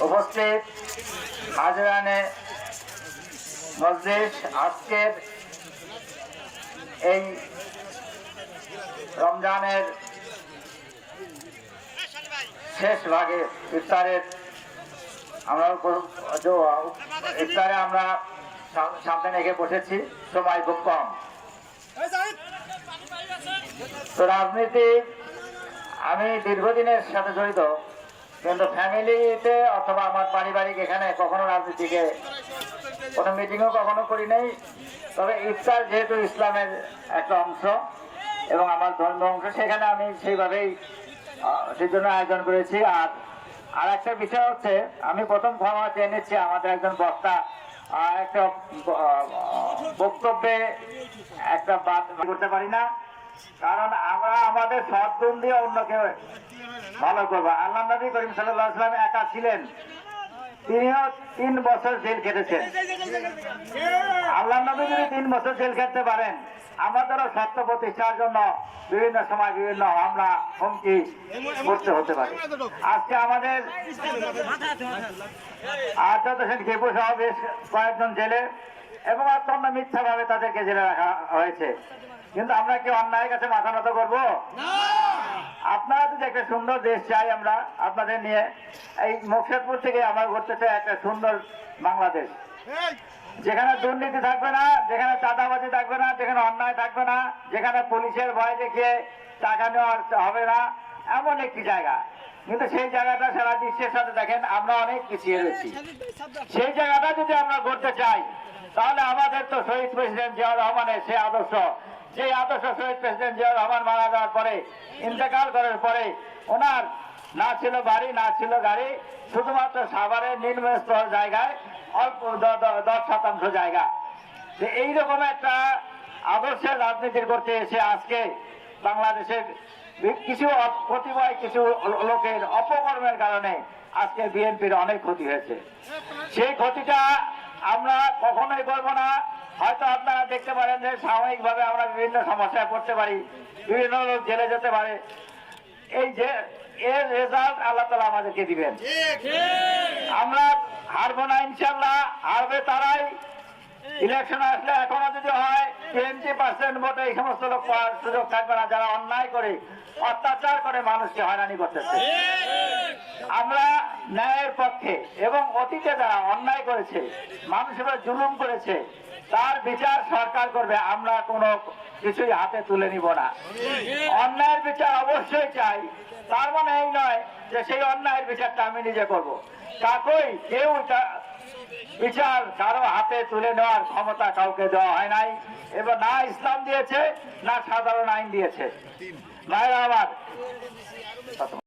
উপস্থিত হাজরানে মজলিস, আজকের এই রমজানের শেষ ভাগে ইফতারে আমরা সামনে রেখে বসেছি, সময় খুব কম। তো রাজনীতি আমি দীর্ঘদিনের সাথে জড়িত, কিন্তু ফ্যামিলিতে অথবা আমার পারিবারিক এখানে কখনো রাজনীতিকে কোনো মিটিংও কখনো করি নাই। তবে ইফতার যেহেতু ইসলামের একটা অংশ এবং আমার ধর্মীয় অংশ, সেখানে আমি সেইভাবেই সেই জন্য আয়োজন করেছি। আর একটা বিষয় হচ্ছে, আমি প্রথম ক্ষমা চেয়ে নিচ্ছি, আমাদের একজন বক্তা একটা বক্তব্যে একটা বাদ করতে পারি না, কারণ আমরা আমাদের সদ্গুণ দিয়ে অন্যকে ভালো করবো। আল্লাহ নবী করিম সাল্লাল্লাহু আলাইহি ওয়াসাল্লাম একা ছিলেন, তিনিও 3 বছর জেল খেটেছেন। আল্লাহ নবী যদি 3 বছর জেল খেটতে পারেন, আমাদেরও সত্য প্রতিষ্ঠার জন্য বিভিন্ন সময় বিভিন্ন হামলা হুমকি করতে হতে পারে। আজকে আমাদের আজাদ হোসেন খেপু সহ বেশ কয়েকজন জেলে এবং অত্যন্ত মিথ্যাভাবে তাদেরকে জেলে রাখা হয়েছে, কিন্তু আমরা কি অন্যায়ের কাছে মাথা নত করবো? আপনারা যদি একটা সুন্দর দেশ চাই, আমরা আপনাদের নিয়ে এই মুকশেদপুর থেকে আমরা করতে চাই একটা সুন্দর বাংলাদেশ, যেখানে দুর্নীতি থাকবে না, যেখানে চাঁদাবাজি থাকবে না, যেখানে অন্যায় থাকবে না, যেখানে পুলিশের ভয় দেখিয়ে টাকা নেওয়া হবে না, এমন একটি জায়গা। কিন্তু সেই জায়গাটা সারা বিশ্বের সাথে দেখেন আমরা অনেক পিছিয়ে রয়েছি। সেই জায়গাটা যদি আমরা করতে চাই, তাহলে আমাদের তো শহীদ প্রেসিডেন্ট জিয়াউর রহমানের সেই আদর্শ, যে আদর্শ শহীদ প্রেসিডেন্ট জিয়াউর রহমান মারা যাওয়ার পরে, ইন্তেকাল করার পরে, ওনার না ছিল বাড়ি, না ছিল গাড়ি, শুধুমাত্র সাভারের নিম্নস্তর জায়গায় অল্প 10% জায়গা। যে এইরকম একটা আদর্শের রাজনীতি করতে এসে আজকে বাংলাদেশের কিছু কতিপয় কিছু লোকের অপকর্মের কারণে আজকে বিএনপির অনেক ক্ষতি হয়েছে। সেই ক্ষতিটা আমরা কখনোই করবো না। হয়তো আপনারা দেখতে পারেন যে সাময়িকভাবে আমরা বিভিন্ন সমস্যায় পড়তে পারি, বিভিন্ন লোক জেলে যেতে পারে, এই যে এর রেজাল্ট আল্লাহ তাআলা আমাদেরকে দিবেন। আমরা হারবো না ইনশাল্লাহ, হারবে তারাই। ইলেকশন আসলে এখনো যদি হয় 20% ভোটে এই সমস্ত লোক পাওয়ার সুযোগ থাকবে না, যারা অন্যায় করে অত্যাচার করে মানুষকে হয়রানি করতেছে। আমরা ন্যায়ের পক্ষে, এবং অতীতে যারা অন্যায় করেছে, মানুষের জুলুম করেছে, তার বিচার সরকার করবে, আমরা কোনো কিছুই হাতে তুলে নিব না। অন্যায়ের বিচার অবশ্যই চাই, তার মানে এই নয় যে সেই অন্যায়ের বিচারটা আমি নিজে করব। কাকেই কেউ বিচার কারো হাতে তুলে নেওয়ার ক্ষমতা কাউকে দেওয়া হয় নাই, এবং না ইসলাম দিয়েছে, না সাধারণ আইন দিয়েছে। ভাইরা আমার,